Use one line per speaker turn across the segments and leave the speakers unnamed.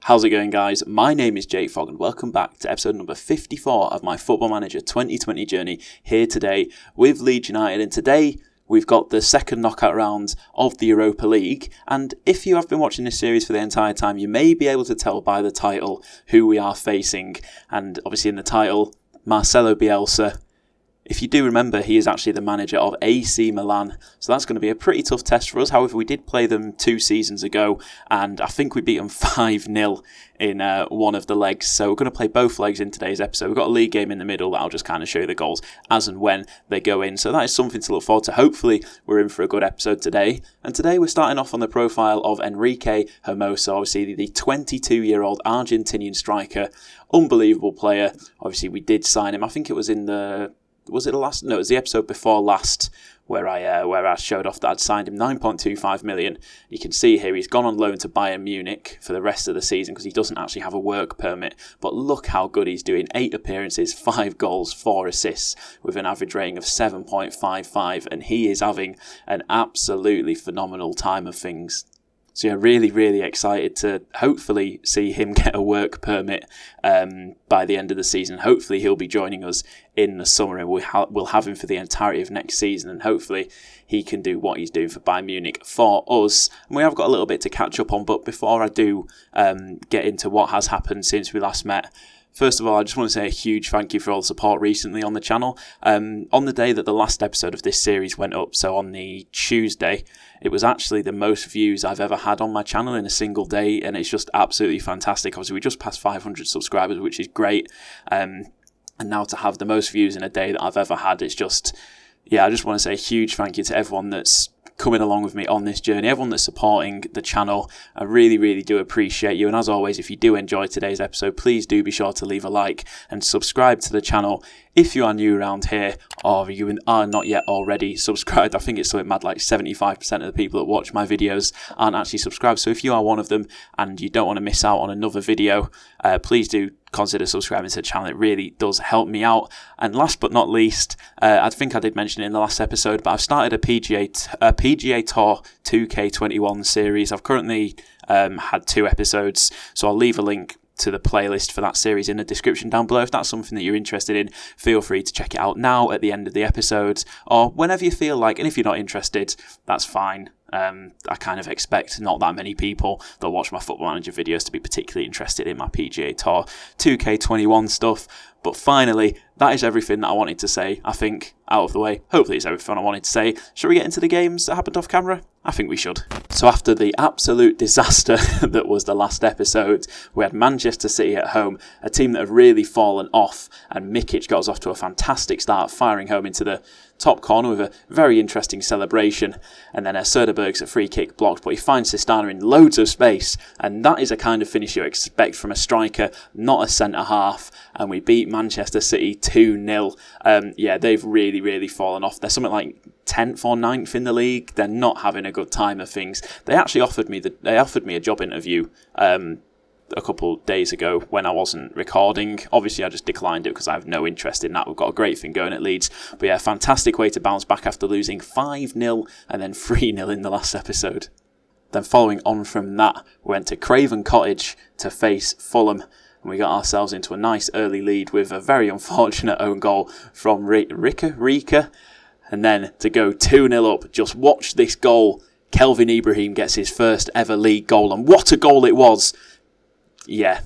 How's it going, guys? My name is Jakefog and welcome back to episode number 54 of my Football Manager 2020 journey here today with Leeds United. And today we've got the second knockout round of the Europa League. And if you have been watching this series for the entire time, you may be able to tell by the title who we are facing. And obviously in the title, Marcelo Bielsa. If you do remember, he is actually the manager of AC Milan, so that's going to be a pretty tough test for us. However, we did play them 2 seasons ago, and I think we beat them 5-0 in one of the legs. So we're going to play both legs in today's episode. We've got a league game in the middle that I'll just kind of show you the goals as and when they go in. So that is something to look forward to. Hopefully, we're in for a good episode today. And today we're starting off on the profile of Enrique Hermos, obviously the 22-year-old Argentinian striker. Unbelievable player. Obviously, we did sign him. I think it was in the... Was it the last? No, it was the episode before last where I showed off that I'd signed him 9.25 million. You can see here he's gone on loan to Bayern Munich for the rest of the season because he doesn't actually have a work permit. But look how good he's doing. 8 appearances, 5 goals, 4 assists with an average rating of 7.55, and he is having an absolutely phenomenal time of things. So yeah, really excited to hopefully see him get a work permit by the end of the season. Hopefully he'll be joining us in the summer and we'll have him for the entirety of next season, and hopefully he can do what he's doing for Bayern Munich for us. And we have got a little bit to catch up on, but before I do get into what has happened since we last met, first of all, I just want to say a huge thank you for all the support recently on the channel. On the day that the last episode of this series went up, so on the Tuesday, it was actually the most views I've ever had on my channel in a single day, and it's just absolutely fantastic. Obviously, we just passed 500 subscribers, which is great. And now to have the most views in a day that I've ever had, it's just, yeah, I just want to say a huge thank you to everyone that's coming along with me on this journey, everyone that's supporting the channel. I really do appreciate you. And as always, if you do enjoy today's episode, please do be sure to leave a like and subscribe to the channel if you are new around here or you are not yet already subscribed. I think it's something mad like 75% of the people that watch my videos aren't actually subscribed. So if you are one of them and you don't want to miss out on another video, please do consider subscribing to the channel. It really does help me out. And last but not least, I think I did mention it in the last episode, but I've started a PGA Tour 2K21 series. I've currently had 2 episodes, so I'll leave a link to the playlist for that series in the description down below. If that's something that you're interested in, feel free to check it out now at the end of the episode or whenever you feel like. And if you're not interested, that's fine. I kind of expect not that many people that watch my Football Manager videos to be particularly interested in my PGA Tour 2K21 stuff. But finally, that is everything that I wanted to say, I think, out of the way. Hopefully it's everything I wanted to say. Shall we get into the games that happened off camera? I think we should. So after the absolute disaster that was the last episode, we had Manchester City at home, a team that had really fallen off, and Mikic got us off to a fantastic start, firing home into the top corner with a very interesting celebration, and then Söderberg's a free kick blocked, but he finds Sistana in loads of space, and that is a kind of finish you expect from a striker, not a centre-half, and we beat Manchester City 2-0. Yeah, they've really fallen off. They're something like 10th or 9th in the league. They're not having a good time of things. They actually offered me a job interview a couple of days ago when I wasn't recording. Obviously, I just declined it because I have no interest in that. We've got a great thing going at Leeds. But yeah, fantastic way to bounce back after losing 5-0 and then 3-0 in the last episode. Then following on from that, we went to Craven Cottage to face Fulham. And we got ourselves into a nice early lead with a very unfortunate own goal from Rika. And then to go 2-0 up, just watch this goal. Kelvin Ibrahim gets his first ever league goal. And what a goal it was! Yeah.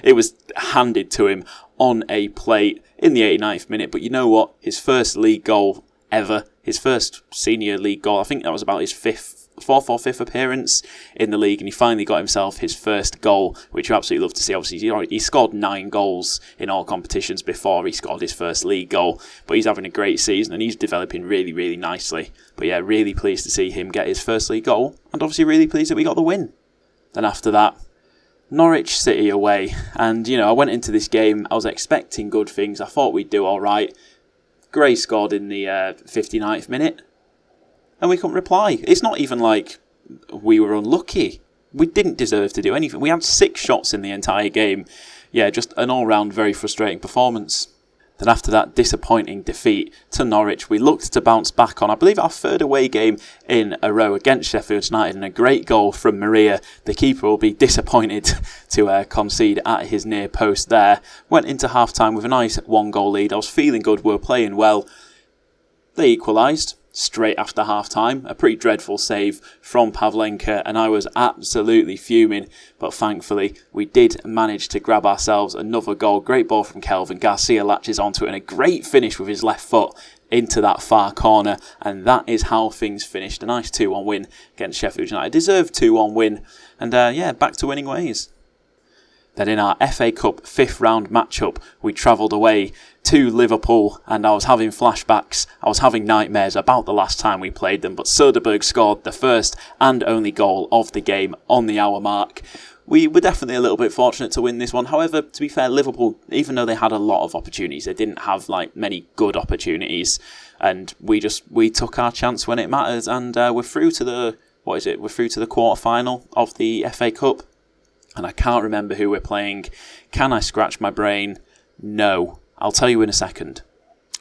It was handed to him on a plate in the 89th minute. But you know what? His first league goal ever. His first senior league goal. I think that was about his 4th or 5th appearance in the league, and he finally got himself his first goal, which you absolutely love to see. Obviously, he scored 9 goals in all competitions before he scored his first league goal, but he's having a great season and he's developing really nicely. But yeah, really pleased to see him get his first league goal, and obviously really pleased that we got the win. Then after that, Norwich City away, and I went into this game, I was expecting good things. I thought we'd do alright. Gray scored in the 59th minute, and we couldn't reply. It's not even like we were unlucky. We didn't deserve to do anything. We had 6 shots in the entire game. Yeah, just an all-round very frustrating performance. Then after that disappointing defeat to Norwich, we looked to bounce back on, I believe, our third away game in a row against Sheffield United, and a great goal from Maria. The keeper will be disappointed to concede at his near post there. Went into half-time with a nice 1-goal lead. I was feeling good, we were playing well. They equalised straight after half-time. A pretty dreadful save from Pavlenka, and I was absolutely fuming. But thankfully, we did manage to grab ourselves another goal. Great ball from Kelvin. Garcia latches onto it, and a great finish with his left foot into that far corner. And that is how things finished. A nice 2-1 win against Sheffield United. Deserved 2-1 win. And back to winning ways. Then in our FA Cup 5th round matchup, we travelled away to Liverpool, and I was having flashbacks, I was having nightmares about the last time we played them, but Söderberg scored the first and only goal of the game on the hour mark. We were definitely a little bit fortunate to win this one. However, to be fair, Liverpool, even though they had a lot of opportunities, they didn't have many good opportunities, and we took our chance when it mattered, and we're through to the We're through to the quarter-final of the FA Cup. And I can't remember who we're playing. Can I scratch my brain? No. I'll tell you in a second.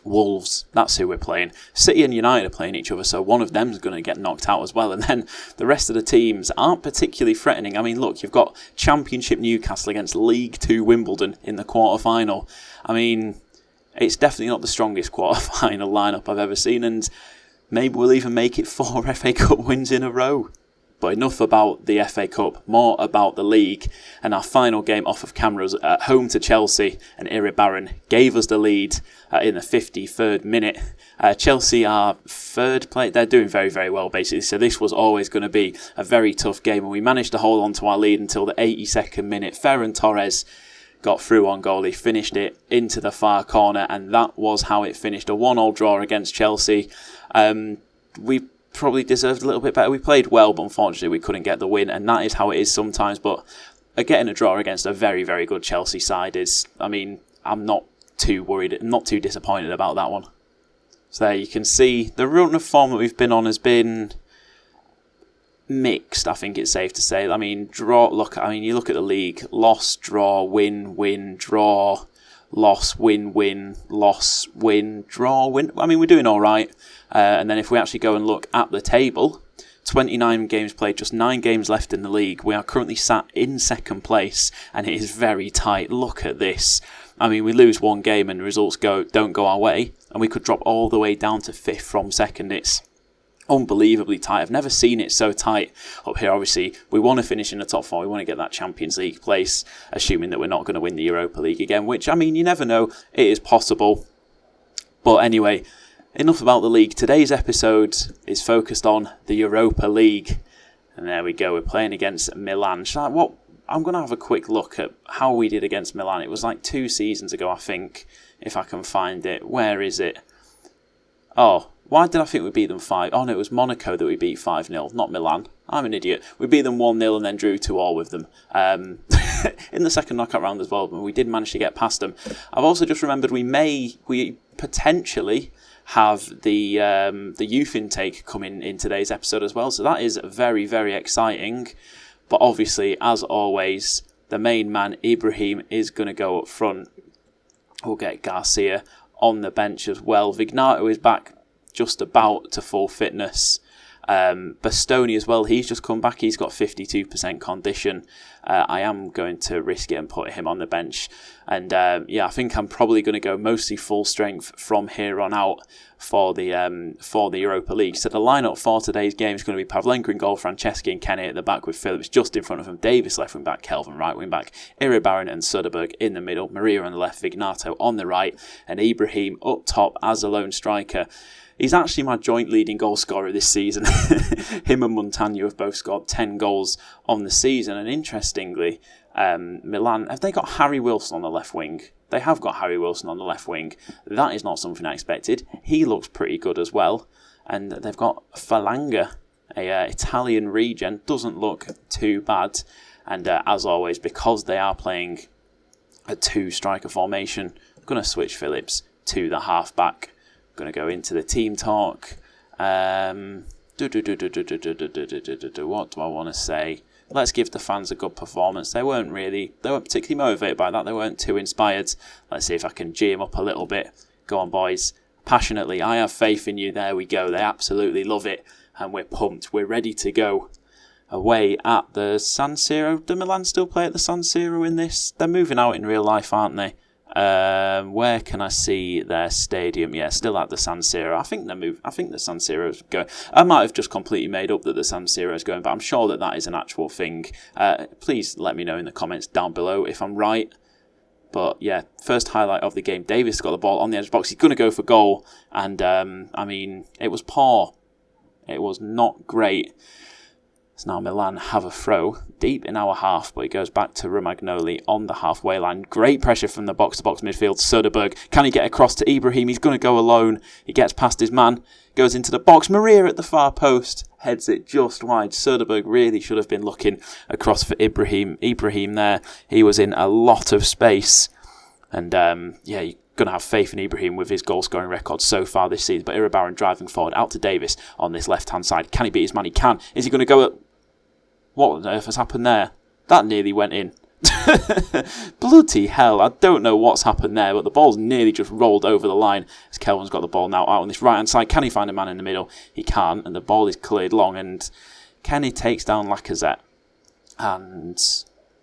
Wolves, that's who we're playing. City and United are playing each other, so one of them's going to get knocked out as well. And then the rest of the teams aren't particularly threatening. I mean, look, you've got Championship Newcastle against League 2 Wimbledon in the quarter-final. I mean, it's definitely not the strongest quarter-final lineup I've ever seen, and maybe we'll even make it 4 FA Cup wins in a row. But enough about the FA Cup, more about the league. And our final game off of camera was at home to Chelsea, and Iribarren gave us the lead in the 53rd minute. Chelsea are third place. They're doing very, very well, basically. So this was always going to be a very tough game. And we managed to hold on to our lead until the 82nd minute. Ferran Torres got through on goal. He finished it into the far corner, and that was how it finished. A 1-1 draw against Chelsea. We probably deserved a little bit better. We played well, but unfortunately we couldn't get the win, and that is how it is sometimes. But getting a draw against a very, very good Chelsea side I'm not too worried, I'm not too disappointed about that one. So there you can see the run of form that we've been on has been mixed, I think it's safe to say. I mean, you look at the league: loss, draw, win, win, draw, loss, win, win, loss, win, draw, win. I mean, we're doing all right. And then if we actually go and look at the table, 29 games played, just 9 games left in the league. We are currently sat in second place, and it is very tight. Look at this. I mean, we lose one game and the results don't go our way, and we could drop all the way down to 5th from second. It's unbelievably tight. I've never seen it so tight up here. Obviously, we want to finish in the top 4. We want to get that Champions League place, assuming that we're not going to win the Europa League again, which, I mean, you never know. It is possible. But anyway, enough about the league. Today's episode is focused on the Europa League. And there we go. We're playing against Milan. I'm going to have a quick look at how we did against Milan. It was like 2 seasons ago, I think, if I can find it. Where is it? Oh, why did I think we beat them 5? Oh, no, it was Monaco that we beat 5-0, not Milan. I'm an idiot. We beat them 1-0 and then drew 2-2 with them. In the second knockout round as well, but we did manage to get past them. I've also just remembered we potentially have the youth intake coming in today's episode as well. So that is very, very exciting. But obviously, as always, the main man, Ibrahim, is going to go up front. We'll get Garcia on the bench as well. Vignato is back just about to full fitness. Bastoni as well, he's just come back. He's got 52% condition. I am going to risk it and put him on the bench. And I think I'm probably going to go mostly full strength from here on out for the Europa League. So the lineup for today's game is going to be Pavlenka in goal, Franceschi and Kenny at the back with Phillips just in front of him, Davis left wing back, Kelvin right wing back, Iribarren and Söderberg in the middle, Maria on the left, Vignato on the right, and Ibrahim up top as a lone striker. He's actually my joint leading goal scorer this season. Him and Montagno have both scored 10 goals on the season. And interestingly, Milan, have they got Harry Wilson on the left wing? They have got Harry Wilson on the left wing. That is not something I expected. He looks pretty good as well. And they've got Falanga, a Italian regen. Doesn't look too bad. And as always, because they are playing a 2-striker formation, I'm going to switch Phillips to the half-back. Going to go into the team talk. What do I want to say? let's give the fans a good performance. They weren't particularly motivated by that. They weren't too inspired. Let's see if I can G them up a little bit. Go on, boys. Passionately, I have faith in you. There we go. They absolutely love it. And we're pumped. We're ready to go away at the San Siro. Do Milan still play at the San Siro in this? They're moving out in real life, aren't they? Where can I see their stadium? Yeah, still at the San Siro. I think the San Siro is going. I might have just completely made up that the San Siro is going, but I'm sure that is an actual thing. Please let me know in the comments down below if I'm right. But yeah, first highlight of the game. Davis got the ball on the edge of the box. He's going to go for goal. And it was poor. It was not great. So now Milan have a throw deep in our half, but it goes back to Romagnoli on the halfway line. Great pressure from the box-to-box midfield. Soderberg, can he get across to Ibrahim? He's going to go alone. He gets past his man, goes into the box. Maria at the far post, heads it just wide. Soderberg really should have been looking across for Ibrahim. Ibrahim there, he was in a lot of space. And you're going to have faith in Ibrahim with his goal-scoring record so far this season. But Iribarren driving forward out to Davis on this left-hand side. Can he beat his man? He can. Is he going to go at... What on earth has happened there? That nearly went in. Bloody hell, I don't know what's happened there, but the ball's nearly just rolled over the line as Kelvin's got the ball now out on this right-hand side. Can he find a man in the middle? He can, and the ball is cleared long, and Kenny takes down Lacazette. And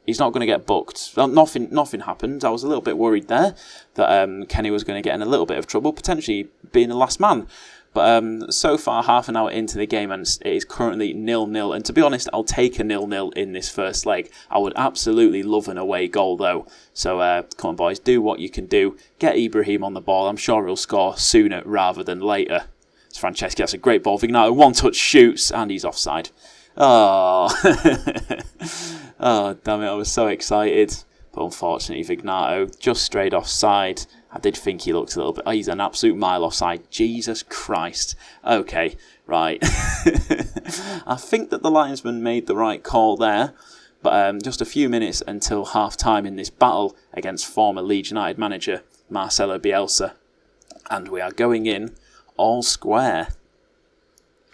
he's not going to get booked. Well, nothing happened. I was a little bit worried there that Kenny was going to get in a little bit of trouble, potentially being the last man. But so far, half an hour into the game, and it is currently 0-0. And to be honest, I'll take a 0-0 in this first leg. I would absolutely love an away goal, though. So come on, boys, do what you can do. Get Ibrahim on the ball. I'm sure he'll score sooner rather than later. It's Franceschi. That's a great ball. Vignato, one-touch shoots, and he's offside. Oh, oh, damn it! I was so excited. But unfortunately, Vignato just strayed offside. I did think he looked a little bit... Oh, he's an absolute mile offside. Jesus Christ. Okay, right. I think that the linesman made the right call there. But just a few minutes until half-time in this battle against former Leeds United manager Marcelo Bielsa. And we are going in all square.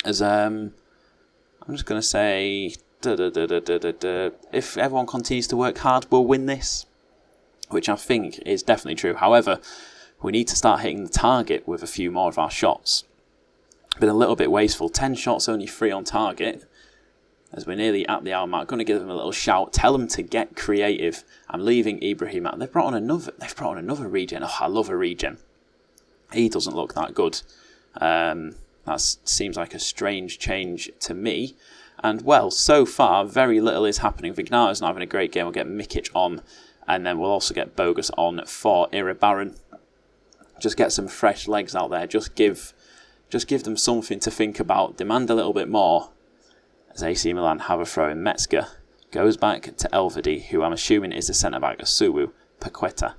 As I'm just going to say... If everyone continues to work hard, we'll win this. Which I think is definitely true. However, we need to start hitting the target with a few more of our shots. Been a little bit wasteful. 10 shots, only 3 on target. As we're nearly at the hour mark, going to give them a little shout. Tell them to get creative. I'm leaving Ibrahim out. They've brought on another regen. Oh, I love a regen. He doesn't look that good. That seems like a strange change to me. And well, so far, very little is happening. Vignato's not having a great game. We'll get Mikic on. And then we'll also get Bogus on for Iribarren. Just get some fresh legs out there. Just give them something to think about. Demand a little bit more. As AC Milan have a throw in. Metzger goes back to Elvedi, who I'm assuming is the centre-back. Asuwu, Paqueta.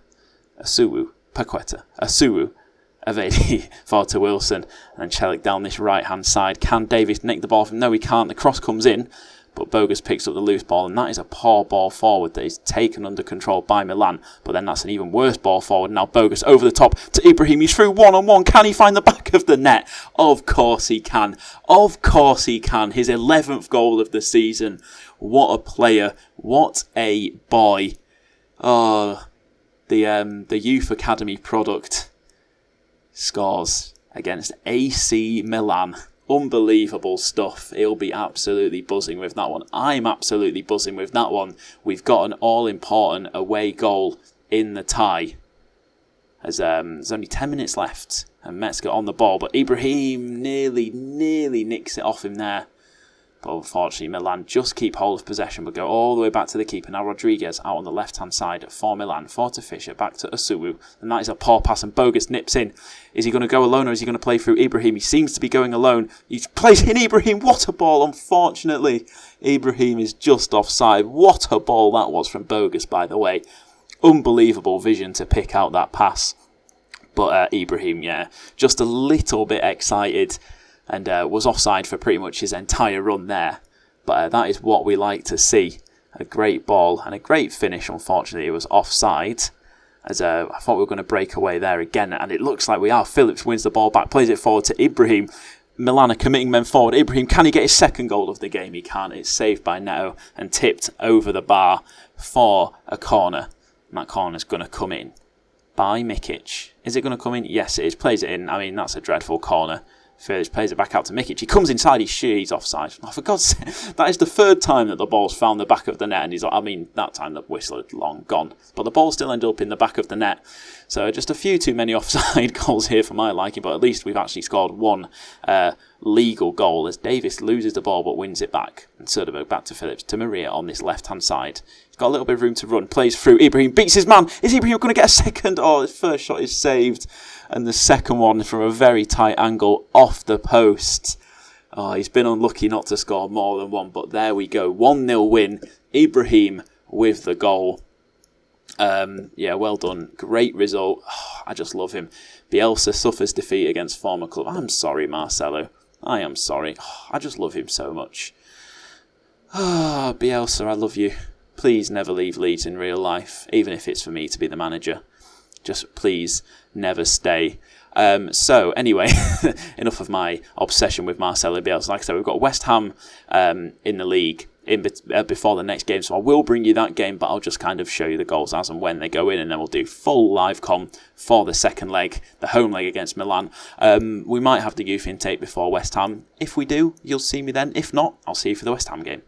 Avedi for to Wilson. And Celik down this right-hand side. Can Davis nick the ball from... No, he can't. The cross comes in. But Bogus picks up the loose ball, and that is a poor ball forward that is taken under control by Milan. But then that's an even worse ball forward. Now Bogus over the top to Ibrahim. He's through one-on-one. Can he find the back of the net? Of course he can. Of course he can. His 11th goal of the season. What a player. What a boy. Oh, the youth academy product scores against AC Milan. Unbelievable stuff. He'll be absolutely buzzing with that one. I'm absolutely buzzing with that one. We've got an all-important away goal in the tie. As there's only 10 minutes left. And Metzger on the ball. But Ibrahim nearly nicks it off him there. But unfortunately, Milan just keep hold of possession, but go all the way back to the keeper. Now Rodriguez out on the left-hand side for Milan. For to Fisher, back to Asuwu. And that is a poor pass, and Bogus nips in. Is he going to go alone, or is he going to play through Ibrahim? He seems to be going alone. He plays in Ibrahim. What a ball. Unfortunately, Ibrahim is just offside. What a ball that was from Bogus, by the way. Unbelievable vision to pick out that pass. But Ibrahim, yeah, just a little bit excited. And was offside for pretty much his entire run there. But that is what we like to see. A great ball and a great finish. Unfortunately, it was offside. As I thought we were going to break away there again. And it looks like we are. Phillips wins the ball back. Plays it forward to Ibrahim. Milan are committing men forward. Ibrahim, can he get his second goal of the game? He can't. It's saved by Neto and tipped over the bar for a corner. And that corner's going to come in by Mikic. Is it going to come in? Yes, it is. Plays it in. I mean, that's a dreadful corner. Phillips plays it back out to Mikic. He comes inside. He's offside. Oh, for God's sake. That is the third time that the ball's found the back of the net. And that time the whistle had long gone. But the ball still ended up in the back of the net. So just a few too many offside goals here for my liking. But at least we've actually scored one legal goal as Davis loses the ball but wins it back. And Soderberg back to Phillips to Maria on this left-hand side. He's got a little bit of room to run. Plays through. Ibrahim beats his man. Is Ibrahim going to get a second? Oh, his first shot is saved. And the second one from a very tight angle off the post. Oh, he's been unlucky not to score more than one. But there we go. 1-0 win. Ibrahim with the goal. Well done. Great result. Oh, I just love him. Bielsa suffers defeat against former club. I'm sorry, Marcelo. I am sorry. Oh, I just love him so much. Bielsa, I love you. Please never leave Leeds in real life, even if it's for me to be the manager. Just please never stay. So anyway, enough of my obsession with Marcelo Bielsa. Like I said, we've got West Ham in the league before the next game, so I will bring you that game, but I'll just kind of show you the goals as and when they go in, and then we'll do full live com for the second leg, the home leg against Milan. We might have the youth intake before West Ham. If we do, you'll see me then. If not, I'll see you for the West Ham game.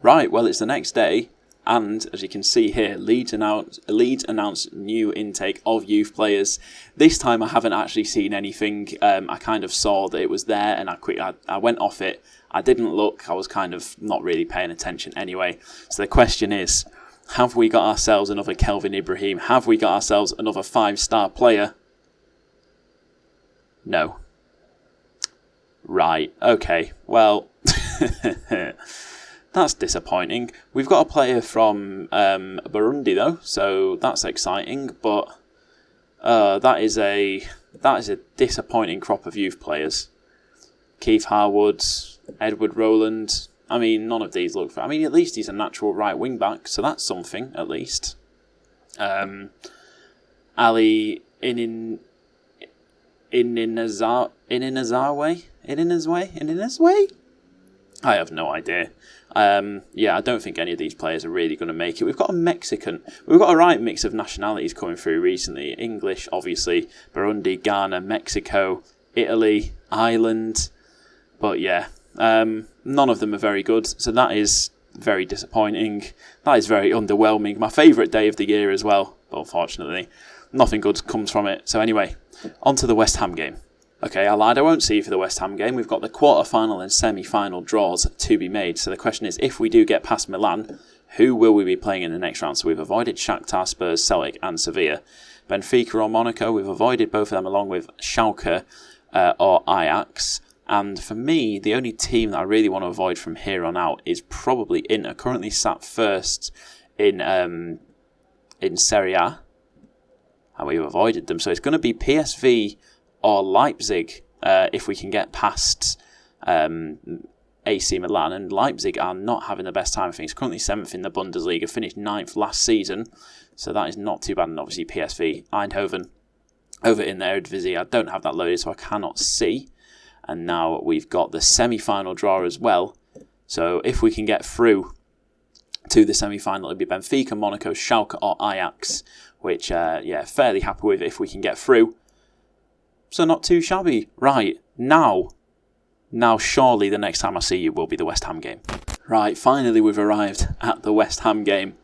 Right, well, it's the next day. And as you can see here, Leeds announced new intake of youth players. This time I haven't actually seen anything. I kind of saw that it was there and I went off it. I didn't look. I was kind of not really paying attention anyway. So the question is, have we got ourselves another Kelvin Ibrahim? Have we got ourselves another 5-star player? No. Right. Okay. Well... That's disappointing. We've got a player from Burundi though, so that's exciting. But that is a disappointing crop of youth players. Keith Harwood, Edward Rowland. I mean, none of these look. At least he's a natural right wing back, so that's something at least. Ali Ininazwe. I have no idea. I don't think any of these players are really going to make it. We've got a right mix of nationalities coming through recently. English, obviously, Burundi, Ghana, Mexico, Italy, Ireland. But none of them are very good. So that is very disappointing. That is very underwhelming. My favourite day of the year as well. But unfortunately, nothing good comes from it. So anyway, on to the West Ham game. Okay, I lied. I won't see you for the West Ham game. We've got the quarter-final and semi-final draws to be made. So the question is, if we do get past Milan, who will we be playing in the next round? So we've avoided Shakhtar, Spurs, Celtic and Sevilla. Benfica or Monaco, we've avoided both of them along with Schalke or Ajax. And for me, the only team that I really want to avoid from here on out is probably Inter, currently sat first in Serie A. And we've avoided them. So it's going to be PSV or Leipzig if we can get past AC Milan. And Leipzig are not having the best time of things. Currently 7th in the Bundesliga, finished 9th last season. So that is not too bad. And obviously PSV, Eindhoven, over in the Eredivisie. I don't have that loaded, so I cannot see. And now we've got the semi-final draw as well. So if we can get through to the semi-final, it'll be Benfica, Monaco, Schalke or Ajax. Which, fairly happy with if we can get through. So not too shabby. Right, now surely the next time I see you will be the West Ham game. Right, finally we've arrived at the West Ham game.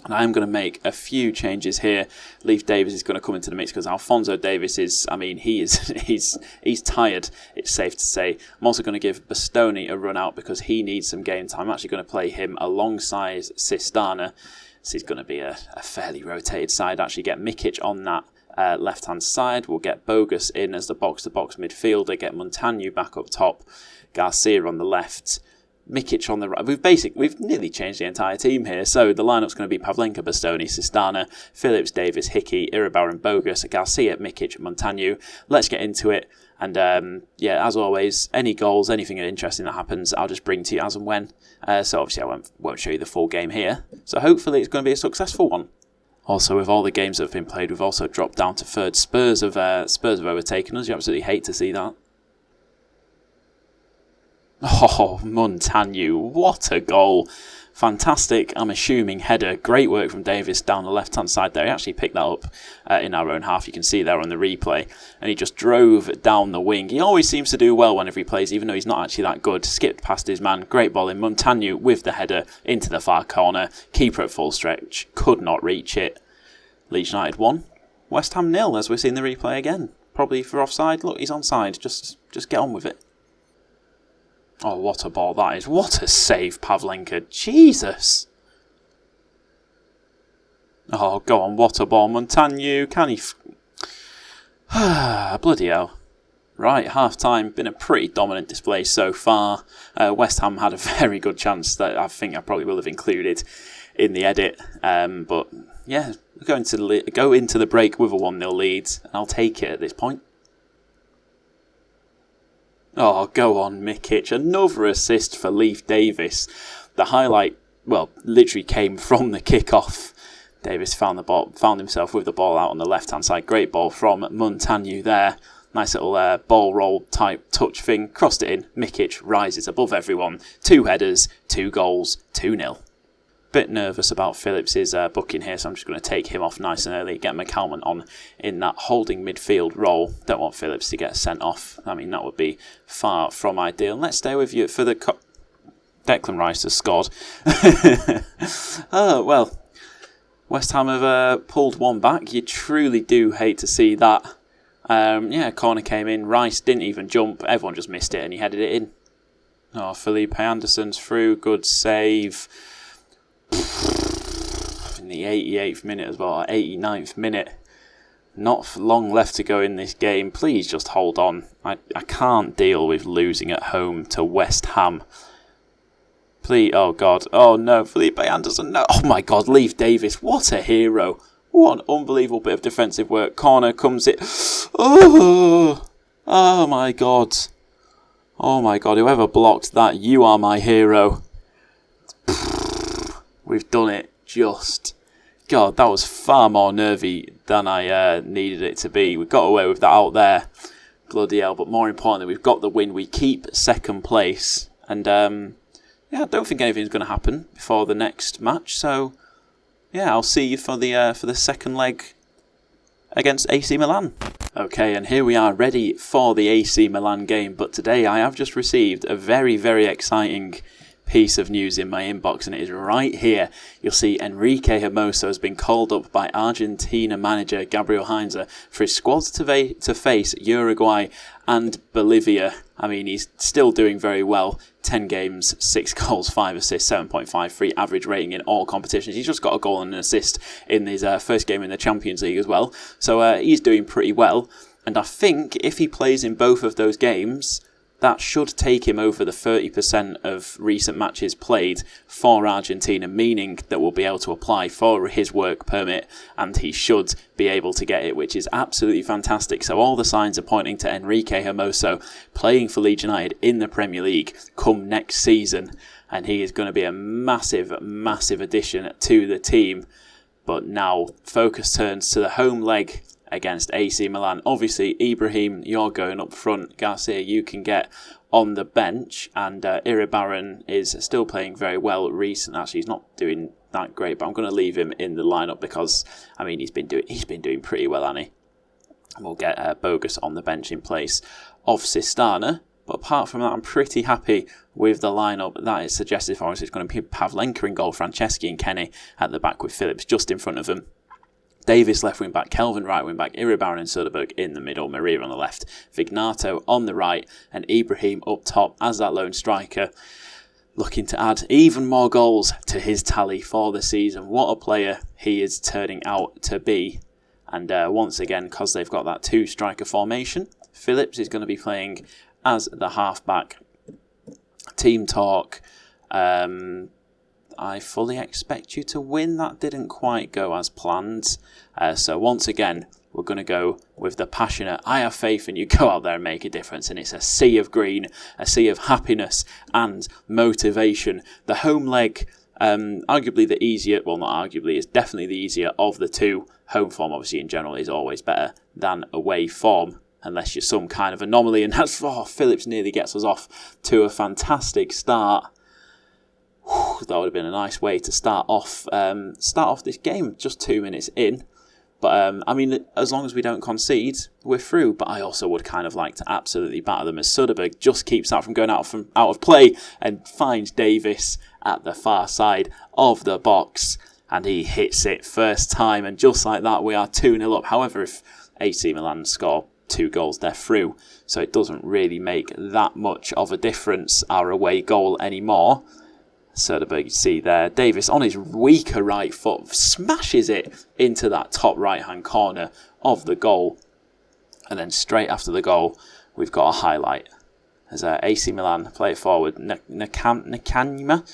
And I am going to make a few changes here. Leif Davis is going to come into the mix because Alphonso Davis is, he's tired, it's safe to say. I'm also going to give Bastoni a run out because he needs some game time. I'm actually going to play him alongside Sistana. This is going to be a fairly rotated side. Actually get Mikic on that left-hand side. We'll get Bogus in as the box-to-box midfielder. Get Montagnu back up top. Garcia on the left. Mikic on the right. We've nearly changed the entire team here. So the lineup's going to be Pavlenka, Bastoni, Sistana, Phillips, Davis, Hickey, Iribarren, Bogus, Garcia, Mikic, Montagnu. Let's get into it. And as always, any goals, anything interesting that happens, I'll just bring to you as and when. So obviously I won't show you the full game here. So hopefully it's going to be a successful one. Also, with all the games that have been played, we've also dropped down to third. Spurs have overtaken us. You absolutely hate to see that. Oh, Montagnu, what a goal. Fantastic, I'm assuming, header. Great work from Davis down the left-hand side there. He actually picked that up in our own half. You can see there on the replay. And he just drove down the wing. He always seems to do well whenever he plays, even though he's not actually that good. Skipped past his man. Great ball in. Montagnu with the header into the far corner. Keeper at full stretch. Could not reach it. Leeds United 1. West Ham 0, as we're seeing the replay again. Probably for offside. Look, he's onside. Just get on with it. Oh, what a ball that is. What a save, Pavlenka. Jesus. Oh, go on. What a ball. Montagnu. Can he... Bloody hell. Right, half-time. Been a pretty dominant display so far. West Ham had a very good chance that I think I probably will have included in the edit. But, yeah, go into the break with a 1-0 lead. And I'll take it at this point. Oh, go on, Mikic. Another assist for Leif Davis. The highlight, well, literally came from the kick-off. Davis found himself with the ball out on the left-hand side. Great ball from Montagnu there. Nice little ball roll type touch thing. Crossed it in. Mikic rises above everyone. 2 headers, 2 goals, 2-0. Bit nervous about Phillips' booking here, so I'm just going to take him off nice and early, get McCalman on in that holding midfield role. Don't want Phillips to get sent off. I mean, that would be far from ideal. And let's stay with you for the... Declan Rice has scored. Oh, well, West Ham have pulled one back. You truly do hate to see that. Corner came in. Rice didn't even jump. Everyone just missed it and he headed it in. Oh, Felipe Anderson's through. Good save. In the 88th minute as well, 89th minute. Not long left to go in this game. Please just hold on. I can't deal with losing at home to West Ham. Please, oh God. Oh no, Felipe Anderson, no. Oh my God, Leif Davis, what a hero. What an unbelievable bit of defensive work. Corner comes it. Oh my God. Oh my God, whoever blocked that, you are my hero. We've done it. Just, God, that was far more nervy than I needed it to be. We got away with that out there. Bloody hell. But more importantly, we've got the win. We keep second place. And, I don't think anything's going to happen before the next match. So, yeah, I'll see you for the second leg against AC Milan. Okay, and here we are ready for the AC Milan game. But today I have just received a very, very exciting piece of news in my inbox, and it is right here. You'll see Enrique Hermos has been called up by Argentina manager Gabriel Heinze for his squad to face Uruguay and Bolivia. I mean, he's still doing very well. 10 games, 6 goals, 5 assists, 7.53 average rating in all competitions. He's just got a goal and an assist in his first game in the Champions League as well. So he's doing pretty well. And I think if he plays in both of those games, that should take him over the 30% of recent matches played for Argentina, meaning that we'll be able to apply for his work permit and he should be able to get it, which is absolutely fantastic. So all the signs are pointing to Enrique Hermoso playing for Leeds United in the Premier League come next season, and he is going to be a massive, massive addition to the team. But now focus turns to the home leg against AC Milan. Obviously, Ibrahim, you're going up front. Garcia, you can get on the bench. And Iribarren is still playing very well recently. Actually, he's not doing that great, but I'm going to leave him in the lineup because, I mean, he's been doing pretty well, hasn't he? And we'll get Bogus on the bench in place of Sistana. But apart from that, I'm pretty happy with the lineup that is suggested for us. It's going to be Pavlenka in goal, Franceschi and Kenny at the back with Phillips just in front of them. Davis left wing back, Kelvin right wing back, Iribarren and Soderberg in the middle, Maria on the left, Vignato on the right, and Ibrahim up top as that lone striker, looking to add even more goals to his tally for the season. What a player he is turning out to be. And once again, because they've got that 2-striker formation, Phillips is going to be playing as the half-back. Team talk. I fully expect you to win. That didn't quite go as planned. So once again, we're going to go with the passionate, I have faith in you, go out there and make a difference. And it's a sea of green, a sea of happiness and motivation. The home leg, arguably the easier, well not arguably, is definitely the easier of the two. Home form obviously in general is always better than away form. unless you're some kind of anomaly. And that's, Phillips nearly gets us off to a fantastic start. That would have been a nice way to start off this game, just 2 minutes in. But, as long as we don't concede, we're through. But I also would kind of like to absolutely batter them as Soderberg just keeps that from going out of play and finds Davis at the far side of the box. And he hits it first time. And just like that, we are 2-0 up. However, if AC Milan score 2 goals, they're through. So it doesn't really make that much of a difference, our away goal, anymore. Soderberg, you see there, Davis on his weaker right foot smashes it into that top right hand corner of the goal, and then straight after the goal we've got a highlight as AC Milan play it forward. Nakanyma,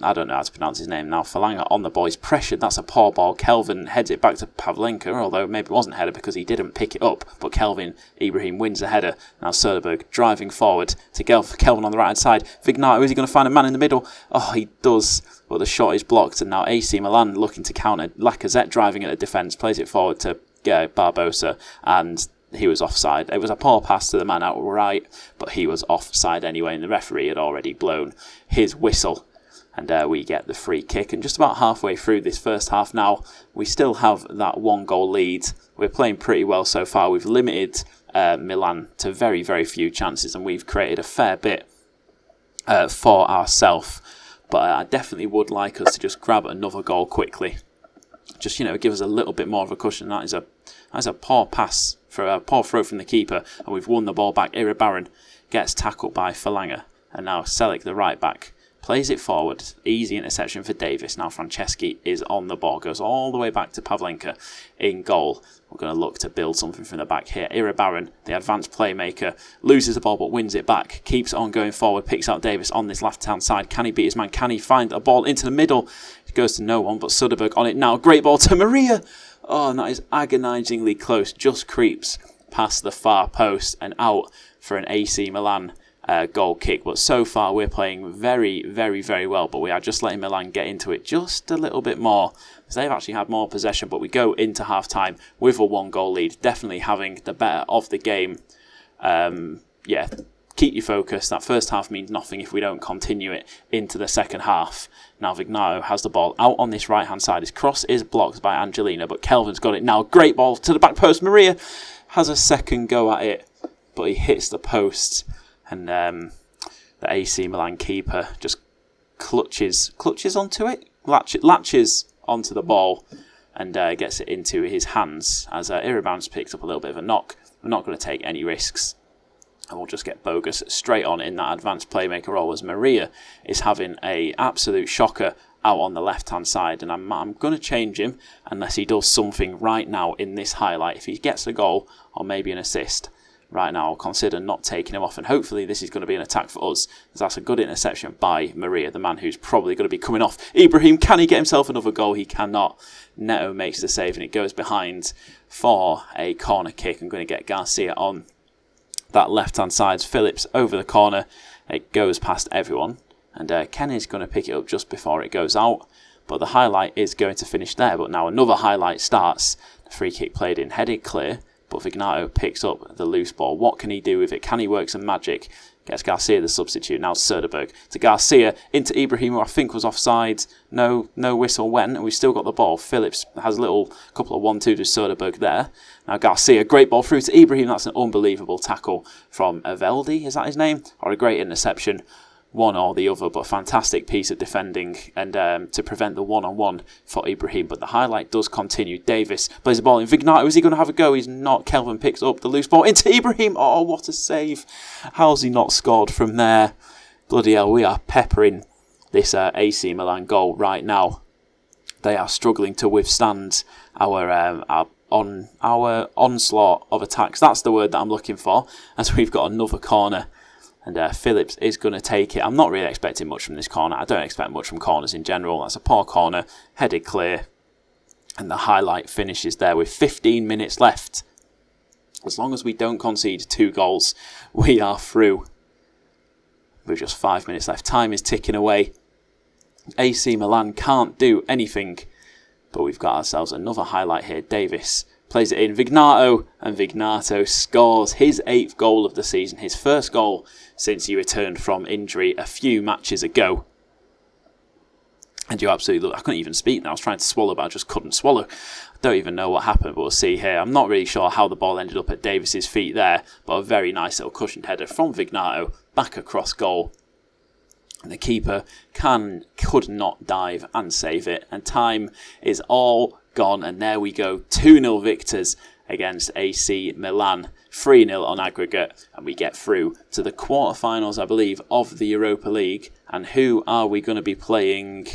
I don't know how to pronounce his name now. Falanga on the ball, he's pressured, that's a poor ball. Kelvin heads it back to Pavlenka, although maybe it wasn't a header because he didn't pick it up, but Ibrahim wins the header. Now Soderberg driving forward to Kelvin on the right hand side. Vignato, is he going to find a man in the middle? Oh, he does, but the shot is blocked, and now AC Milan looking to counter. Lacazette driving at the defence, plays it forward to Barbosa, and he was offside. It was a poor pass to the man out right, but he was offside anyway, and the referee had already blown his whistle. And we get the free kick. And just about halfway through this first half now, we still have that 1-goal lead. We're playing pretty well so far. We've limited Milan to very, very few chances, and we've created a fair bit for ourselves. But I definitely would like us to just grab another goal quickly. Just, give us a little bit more of a cushion. That is a poor pass, for a poor throw from the keeper, and we've won the ball back. Iribarren gets tackled by Falanga, and now Selic, the right back, plays it forward. Easy interception for Davis. Now Franceschi is on the ball. Goes all the way back to Pavlenka in goal. We're going to look to build something from the back here. Iribarren, the advanced playmaker, loses the ball but wins it back. Keeps on going forward. Picks out Davis on this left-hand side. Can he beat his man? Can he find a ball into the middle? It goes to no one, but Soderberg on it now. Great ball to Maria. Oh, and that is agonisingly close. Just creeps past the far post and out for an AC Milan goal kick. But so far we're playing very, very, very well, but we are just letting Milan get into it just a little bit more, because they've actually had more possession. But we go into half time with a 1-goal lead, definitely having the better of the game. Keep your focus. That first half means nothing if we don't continue it into the second half. Now Vignato has the ball out on this right hand side. His cross is blocked by Angelina, but Kelvin's got it now. Great ball to the back post. Maria has a second go at it, but he hits the post. And the AC Milan keeper just clutches onto it, latches onto the ball, and gets it into his hands as Iribarren's picked up a little bit of a knock. We're not going to take any risks, and we'll just get Bogus straight on in that advanced playmaker role, as Maria is having a absolute shocker out on the left-hand side, and I'm going to change him unless he does something right now in this highlight. If he gets a goal or maybe an assist, right now I'll consider not taking him off, and hopefully this is going to be an attack for us, as that's a good interception by Maria, the man who's probably going to be coming off. Ibrahim, can he get himself another goal? He cannot. Neto makes the save, and it goes behind for a corner kick. I'm going to get Garcia on that left-hand side. Phillips over the corner. It goes past everyone, and Kenny's going to pick it up just before it goes out, but the highlight is going to finish there. But now another highlight starts. The free kick played in, headed clear, but Vignato picks up the loose ball. What can he do with it? Can he work some magic? Gets Garcia the substitute. Now Soderberg to Garcia, into Ibrahim, who I think was offside. No whistle went, and we've still got the ball. Phillips has a couple of 1-2 to Soderberg there. Now Garcia, great ball through to Ibrahim. That's an unbelievable tackle from Eveldi, is that his name? Or a great interception. One or the other, but fantastic piece of defending, and to prevent the one-on-one for Ibrahim. But the highlight does continue. Davis plays the ball in. Vignato, is he going to have a go? He's not. Kelvin picks up the loose ball into Ibrahim. Oh, what a save. How's he not scored from there? Bloody hell, we are peppering this AC Milan goal right now. They are struggling to withstand our onslaught of attacks. That's the word that I'm looking for, as we've got another corner. And Phillips is going to take it. I'm not really expecting much from this corner. I don't expect much from corners in general. That's a poor corner, headed clear. And the highlight finishes there with 15 minutes left. As long as we don't concede 2 goals, we are through. With just 5 minutes left. Time is ticking away. AC Milan can't do anything. But we've got ourselves another highlight here. Davis plays it in Vignato, and Vignato scores his 8th goal of the season, his first goal since he returned from injury a few matches ago. And you absolutely look, I couldn't even speak now. I was trying to swallow, but I just couldn't swallow. I don't even know what happened, but we'll see here. I'm not really sure how the ball ended up at Davis's feet there, but a very nice little cushioned header from Vignato back across goal. And the keeper could not dive and save it. And time is all gone. And there we go. 2-0 victors against AC Milan. 3-0 on aggregate. And we get through to the quarterfinals, I believe, of the Europa League. And who are we going to be playing?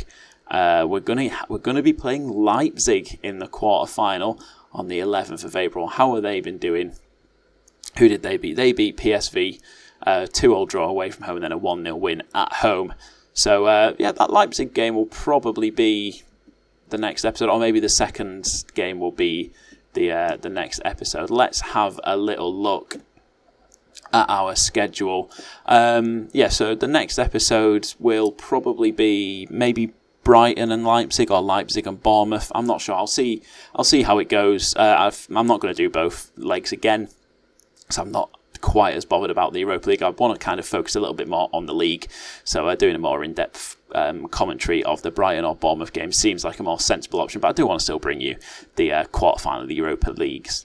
We're going to be playing Leipzig in the quarterfinal on the 11th of April. How have they been doing? Who did they beat? They beat PSV. 2-2 draw away from home and then a 1-0 win at home. So, that Leipzig game will probably be the next episode, or maybe the second game will be the next episode. Let's have a little look at our schedule. So the next episode will probably be maybe Brighton and Leipzig, or Leipzig and Bournemouth. I'm not sure. I'll see how it goes. I'm not going to do both legs again, so I'm not quite as bothered about the Europa League. I want to kind of focus a little bit more on the league, so doing a more in-depth commentary of the Brighton or Bournemouth game seems like a more sensible option, but I do want to still bring you the quarterfinal of the Europa Leagues.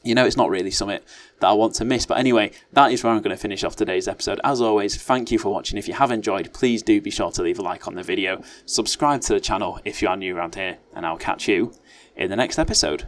It's not really something that I want to miss. But anyway, that is where I'm going to finish off today's episode. As always, thank you for watching. If you have enjoyed, please do be sure to leave a like on the video. Subscribe to the channel if you are new around here, and I'll catch you in the next episode.